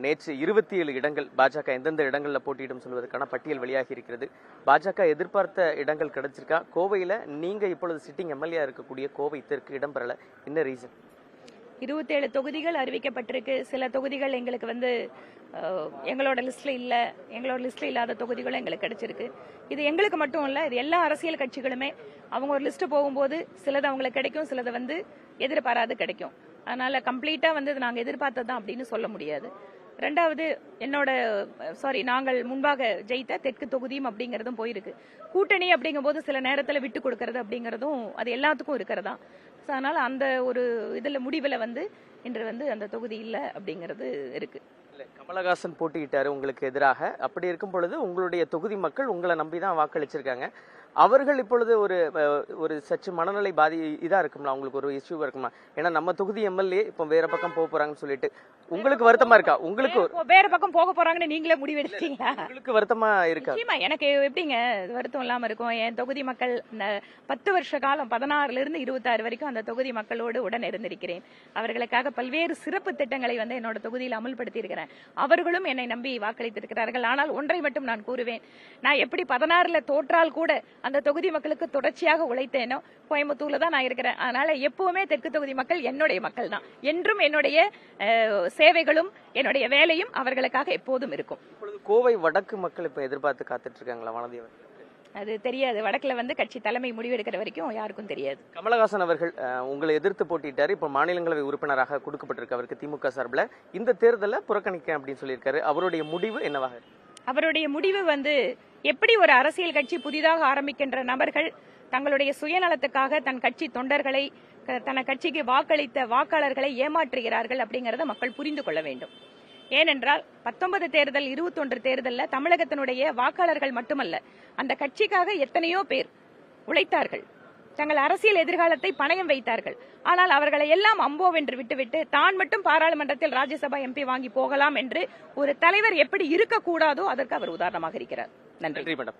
நேற்று 27 இடங்கள் பாஜக எந்தெந்த இடங்கள்ல போட்டியிடும் சொல்வதற்கான பட்டியல் வெளியாகி இருக்கிறது. பாஜக எதிர்பார்த்த இடங்கள் கிடைச்சிருக்கா? கோவையில நீங்க இப்பொழுது சிட்டிங் எம்எல்ஏ இருக்கக்கூடிய கோவை தெற்கு இடம் பெறல, என்ன ரீசன்? 27 தொகுதிகள் அறிவிக்கப்பட்டிருக்கு. சில தொகுதிகள் எங்களுக்கு எங்களோட லிஸ்ட்ல இல்லாத தொகுதிகளும் எங்களுக்கு கிடைச்சிருக்கு. இது எங்களுக்கு மட்டும் இல்ல, இது எல்லா அரசியல் கட்சிகளுமே அவங்க ஒரு லிஸ்ட் போகும்போது சிலது அவங்களுக்கு கிடைக்கும், சிலது எதிர்பாராது கிடைக்கும். அதனால கம்ப்ளீட்டா நாங்க எதிர்பார்த்ததான் அப்படின்னு சொல்ல முடியாது. ரெண்டாவது நாங்கள் முன்பாக ஜெயித்த தெற்கு தொகுதியும் அப்படிங்கறதும் போயிருக்கு. கூட்டணி அப்படிங்கும்போது சில நேரத்துல விட்டு கொடுக்கறது அப்படிங்கறதும் அது எல்லாத்துக்கும் இருக்கிறதா. அதனால அந்த ஒரு இதுல முடிவுல இன்று அந்த தொகுதி இல்ல அப்படிங்கிறது இருக்கு. கமலஹாசன் போட்டியிட்டாரு உங்களுக்கு எதிராக. அப்படி இருக்கும் பொழுது உங்களுடைய தொகுதி மக்கள் உங்களை நம்பிதான் வாக்களிச்சிருக்காங்க. அவர்கள் இப்பொழுது ஒரு சற்று மனநிலை இதா இருக்கும்ல, அவங்களுக்கு ஒரு இஷ்யூவா இருக்குமா? ஏன்னா நம்ம தொகுதி எம்எல்ஏ இப்ப வேற பக்கம் போக போறாங்கன்னு சொல்லிட்டு உங்களுக்கு வருத்தமா இருக்கா? உங்களுக்கு வேற பக்கம் போக போறாங்கன்னு நீங்களே முடிவெடுத்தீங்களா? உங்களுக்கு வருத்தமா இருக்கா? எனக்கு எப்படிங்க வருத்தம் இல்லாம இருக்கும். என் தொகுதி மக்கள் 10 வருஷ காலம் 16 இருந்து 26 வரைக்கும் அந்த தொகுதி மக்களோடு உடன் இருந்திருக்கிறேன். அவர்களுக்காக பல்வேறு சிறப்பு திட்டங்களை என்னோட தொகுதியில் அமல்படுத்தி இருக்கிறேன். அவர்களும் என்னை நம்பி வாக்களித்திருக்கிறார்கள். ஆனால் ஒன்றை மட்டும் நான் கூறுவேன், நான் எப்படி 16ல தோற்றால் கூட அந்த தொகுதி மக்களுக்கு தொடர்ச்சியாக உழைத்தேனோ, கோயம்புத்தூர்ல தான் நான் இருக்கிறேன். அதனால எப்பவுமே தெற்கு தொகுதி மக்கள் என்னுடைய மக்கள் தான். என்றும் என்னுடைய சேவைகளும் என்னுடைய வேலையும் அவர்களுக்காக எப்போதும் இருக்கும். கோவை வடக்கு மக்கள் இப்ப எதிர்பார்த்து காத்துட்டு இருக்காங்களா வானதி? அது தெரியாது. வடக்குல கட்சி தலைமை முடிவெடுக்கிற வரைக்கும் யாருக்கும் தெரியாது. கமலஹாசன் அவர்கள் உங்களை எதிர்த்து போட்டிட்டாரு. இப்ப மாநிலங்களவை உறுப்பினராக கொடுக்கப்பட்டிருக்கு அவருக்கு திமுக சார்பில். இந்த தேர்தலை புறக்கணிக்க அப்படின்னு சொல்லியிருக்காரு. அவருடைய முடிவு என்னவாக? அவருடைய முடிவு எப்படி ஒரு அரசியல் கட்சி புதிதாக ஆரம்பிக்கின்ற நபர்கள் தங்களுடைய சுயநலத்துக்காக தன் கட்சி தொண்டர்களை, தன் கட்சிக்கு வாக்களித்த வாக்காளர்களை ஏமாற்றுகிறார்கள் அப்படிங்கறத மக்கள் புரிந்து கொள்ள வேண்டும். ஏனென்றால் 19 தேர்தல் 21 தேர்தல்ல தமிழகத்தினுடைய வாக்காளர்கள் மட்டுமல்ல, அந்த கட்சிக்காக எத்தனையோ பேர் உழைத்தார்கள், தங்கள் அரசியல் எதிர்காலத்தை பணயம் வைத்தார்கள். ஆனால் அவர்களை எல்லாம் அம்போவென்று விட்டுவிட்டு தான் மட்டும் பாராளுமன்றத்தில் ராஜ்யசபா எம்பி வாங்கி போகலாம் என்று ஒரு தலைவர் எப்படி இருக்கக்கூடாதோ அதற்கு அவர் உதாரணமாக இருக்கிறார். நன்றி மேடம்.